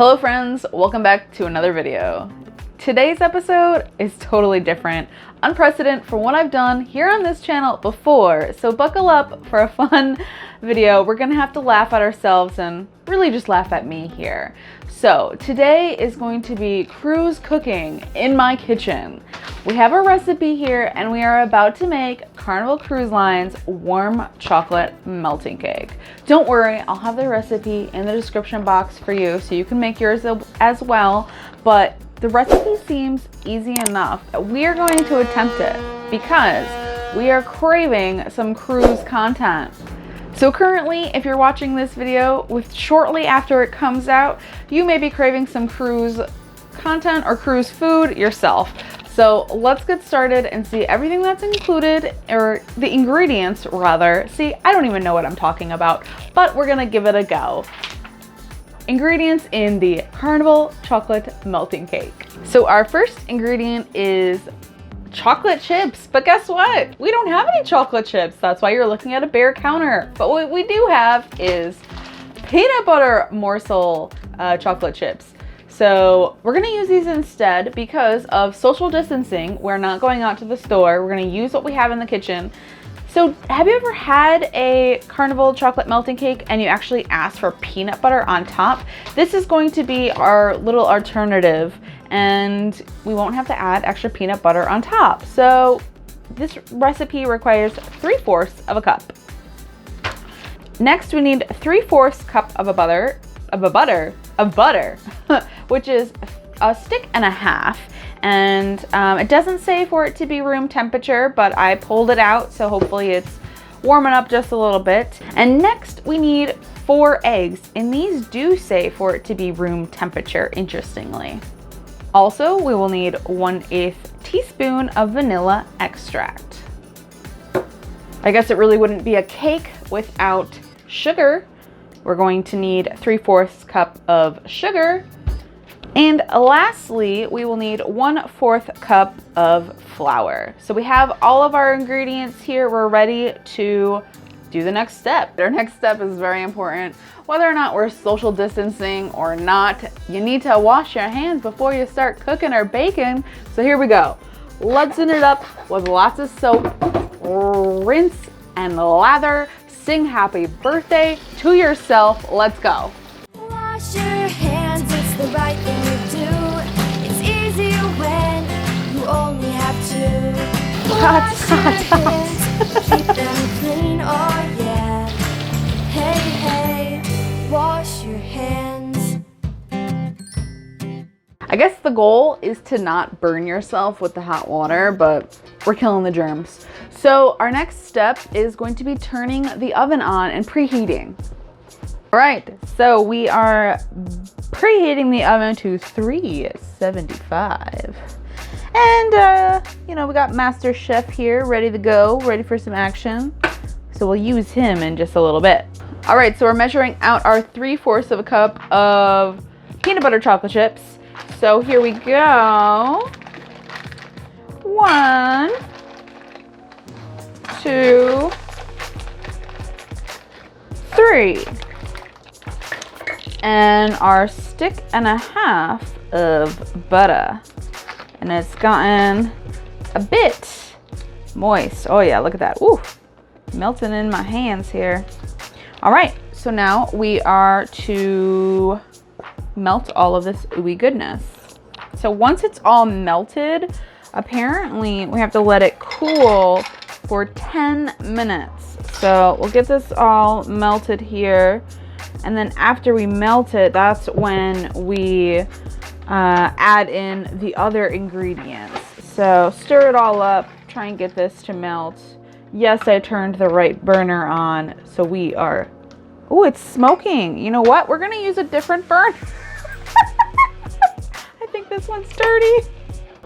Hello friends, welcome back to another video. Today's episode is totally different, unprecedented from what I've done here on this channel before, so buckle up for a fun video. We're gonna have to laugh at ourselves and really just laugh at me here. So today is going to be cruise cooking in my kitchen. We have a recipe here and we are about to make Carnival Cruise Line's warm chocolate melting cake. Don't worry, I'll have the recipe in the description box for you so you can make yours as well, but the recipe seems easy enough. We are going to attempt it because we are craving some cruise content. So currently, if you're watching this video shortly after it comes out, you may be craving some cruise content or cruise food yourself. So let's get started and see everything that's included, or the ingredients rather. See, I don't even know what I'm talking about, but we're gonna give it a go. Ingredients in the Carnival chocolate melting cake. So our first ingredient is chocolate chips, but guess what? We don't have any chocolate chips. That's why you're looking at a bare counter. But what we do have is peanut butter morsel chocolate chips. So we're gonna use these instead because of social distancing. We're not going out to the store. We're gonna use what we have in the kitchen. So have you ever had a Carnival chocolate melting cake and you actually asked for peanut butter on top? This is going to be our little alternative and we won't have to add extra peanut butter on top. So this recipe requires 3/4 of a cup. Next, we need 3/4 cup of butter, which is a stick and a half. And it doesn't say for it to be room temperature, but I pulled it out, so hopefully it's warming up just a little bit. And next we need 4 eggs, and these do say for it to be room temperature, interestingly. Also, we will need 1/8 teaspoon of vanilla extract. I guess it really wouldn't be a cake without sugar. We're going to need 3/4 cup of sugar. And lastly, we will need 1/4 cup of flour. So we have all of our ingredients here. We're ready to do the next step. Our next step is very important. Whether or not we're social distancing or not, you need to wash your hands before you start cooking or baking. So here we go. Loosen it up with lots of soap, rinse and lather, sing happy birthday to yourself. Let's go. Wash your hands, it's the right thing to do. It's easier when you only have to. Wash your hands, keep them clean, oh yeah. Hey, hey, wash your hands. I guess the goal is to not burn yourself with the hot water, but we're killing the germs. So our next step is going to be turning the oven on and preheating. All right, so we are preheating the oven to 375. And, you know, we got Master Chef here ready to go, ready for some action. So we'll use him in just a little bit. All right, so we're measuring out our 3/4 of a cup of peanut butter chocolate chips. So here we go. 1, 2, 3. And our stick and a half of butter. And it's gotten a bit moist. Oh yeah, look at that. Ooh, melting in my hands here. All right, so now we are to melt all of this ooey goodness. So once it's all melted, apparently we have to let it cool for 10 minutes. So we'll get this all melted here. And then after we melt it, that's when we add in the other ingredients. So stir it all up, try and get this to melt. Yes, I turned the right burner on, so we are, oh, it's smoking. You know what? We're gonna use a different burner. I think this one's dirty.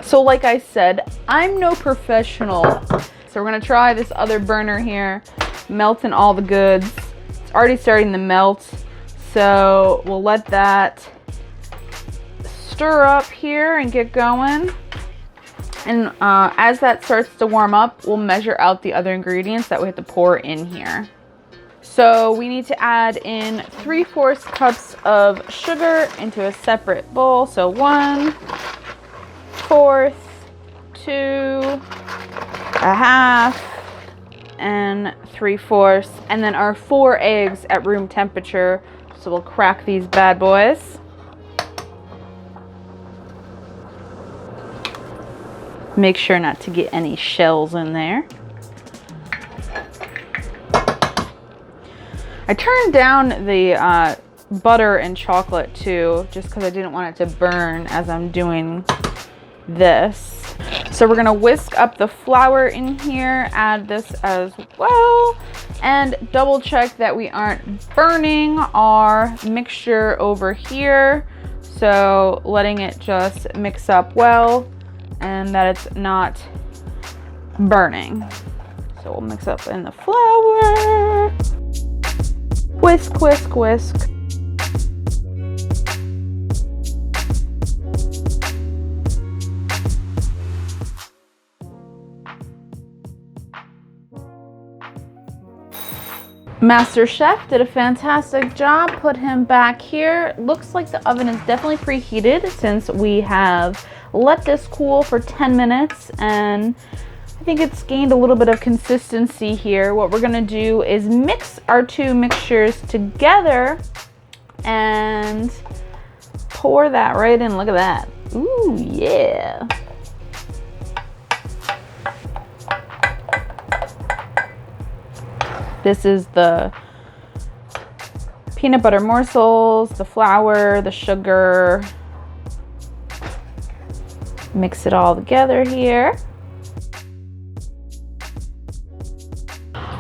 So like I said, I'm no professional. So we're gonna try this other burner here, melting all the goods. It's already starting to melt. So we'll let that stir up here and get going. And as that starts to warm up, we'll measure out the other ingredients that we have to pour in here. So we need to add in 3/4 cups of sugar into a separate bowl. So 1/4, 2, 1/2, and 3/4, and then our 4 eggs at room temperature. So we'll crack these bad boys. Make sure not to get any shells in there. I turned down the butter and chocolate too, just because I didn't want it to burn as I'm doing this. So we're gonna whisk up the flour in here, add this as well, and double check that we aren't burning our mixture over here. So letting it just mix up well and that it's not burning. So we'll mix up in the flour. Whisk, whisk, whisk. Master Chef did a fantastic job. Put him back here. Looks like the oven is definitely preheated since we have let this cool for 10 minutes, and I think it's gained a little bit of consistency here. What we're gonna do is mix our 2 mixtures together and pour that right in. Look at that. Ooh, yeah. This is the peanut butter morsels, the flour, the sugar. Mix it all together here.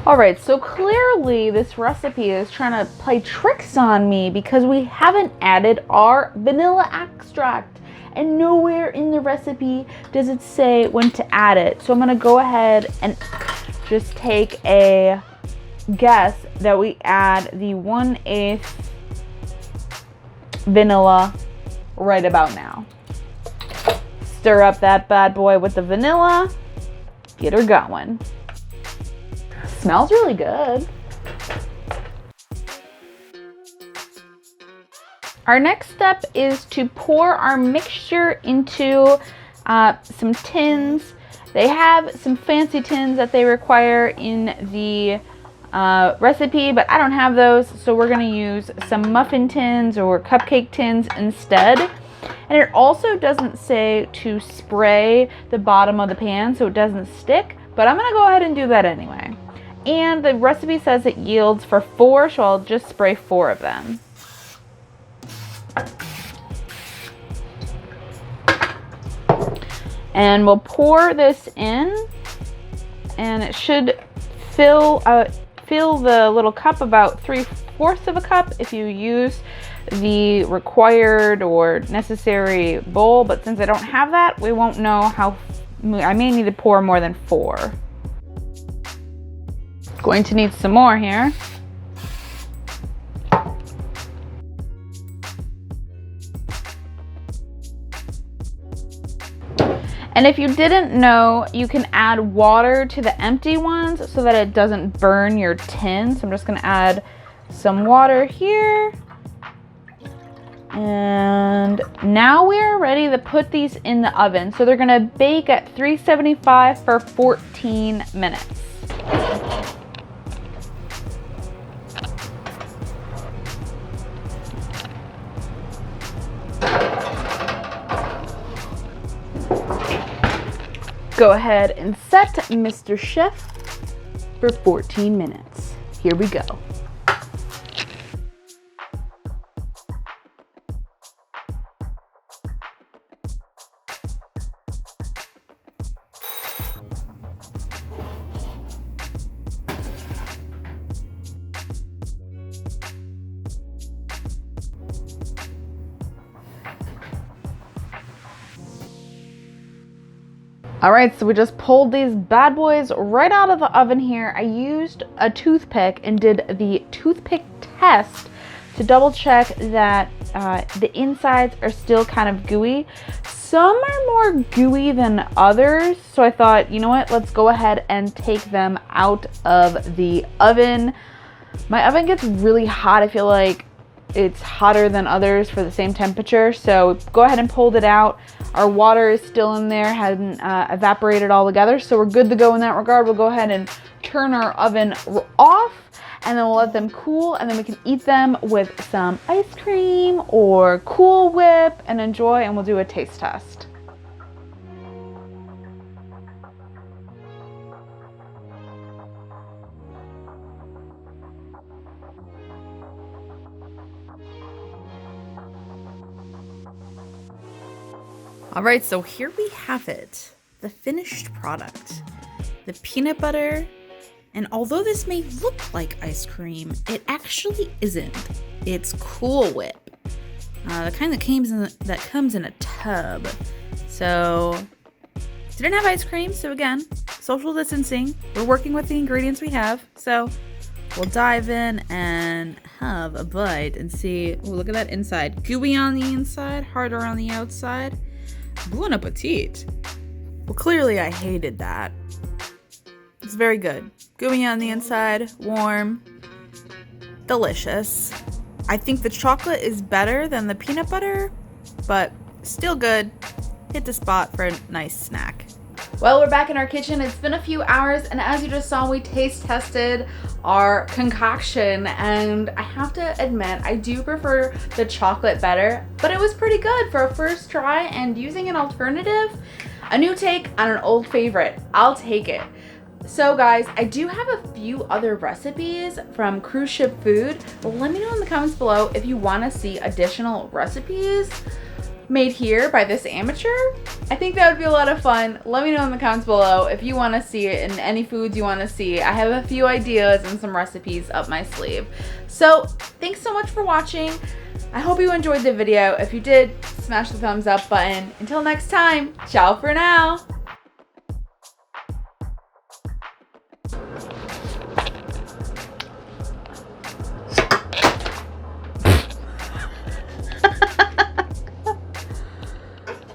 All right, so clearly this recipe is trying to play tricks on me because we haven't added our vanilla extract, and nowhere in the recipe does it say when to add it. So I'm gonna go ahead and just take a guess that we add the 1/8 vanilla right about now. Stir up that bad boy with the vanilla, get her going. Smells really good. Our next step is to pour our mixture into some tins. They have some fancy tins that they require in the recipe, but I don't have those, so we're gonna use some muffin tins or cupcake tins instead. And it also doesn't say to spray the bottom of the pan so it doesn't stick, but I'm gonna go ahead and do that anyway. And the recipe says it yields for 4, so I'll just spray 4 of them. And we'll pour this in, and it should fill the little cup about 3/4 of a cup if you use the required or necessary bowl, but since I don't have that, we won't know how. I may need to pour more than 4. Going to need some more here. And if you didn't know, you can add water to the empty ones so that it doesn't burn your tin. So I'm just gonna add some water here. And now we're ready to put these in the oven. So they're gonna bake at 375 for 14 minutes. Go ahead and set Mr. Chef for 14 minutes. Here we go. All right, so we just pulled these bad boys right out of the oven here. I used a toothpick and did the toothpick test to double check that the insides are still kind of gooey. Some are more gooey than others, so I thought, you know what, let's go ahead and take them out of the oven. My oven gets really hot. I feel like it's hotter than others for the same temperature. So go ahead and pulled it out. Our water is still in there, hadn't evaporated all together. So we're good to go in that regard. We'll go ahead and turn our oven off, and then we'll let them cool, and then we can eat them with some ice cream or Cool Whip and enjoy, and we'll do a taste test. All right, so here we have it, the finished product, the peanut butter. And although this may look like ice cream, it actually isn't. It's Cool Whip, the kind that comes in a tub. So didn't have ice cream. So again, social distancing. We're working with the ingredients we have. So we'll dive in and have a bite and see. Ooh, look at that inside. Gooey on the inside, harder on the outside. Bon appetit. Well, clearly I hated that. It's very good. Gooey on the inside, warm, delicious. I think the chocolate is better than the peanut butter, but still good. Hit the spot for a nice snack. Well, we're back in our kitchen. It's been a few hours, and as you just saw, we taste tested our concoction, and I have to admit, I do prefer the chocolate better, but it was pretty good for a first try, and using an alternative, a new take on an old favorite. I'll take it. So guys, I do have a few other recipes from cruise ship food. Let me know in the comments below if you want to see additional recipes made here by this amateur. I think that would be a lot of fun. Let me know in the comments below if you want to see it and any foods you want to see. I have a few ideas and some recipes up my sleeve. So thanks so much for watching. I hope you enjoyed the video. If you did, smash the thumbs up button. Until next time, ciao for now.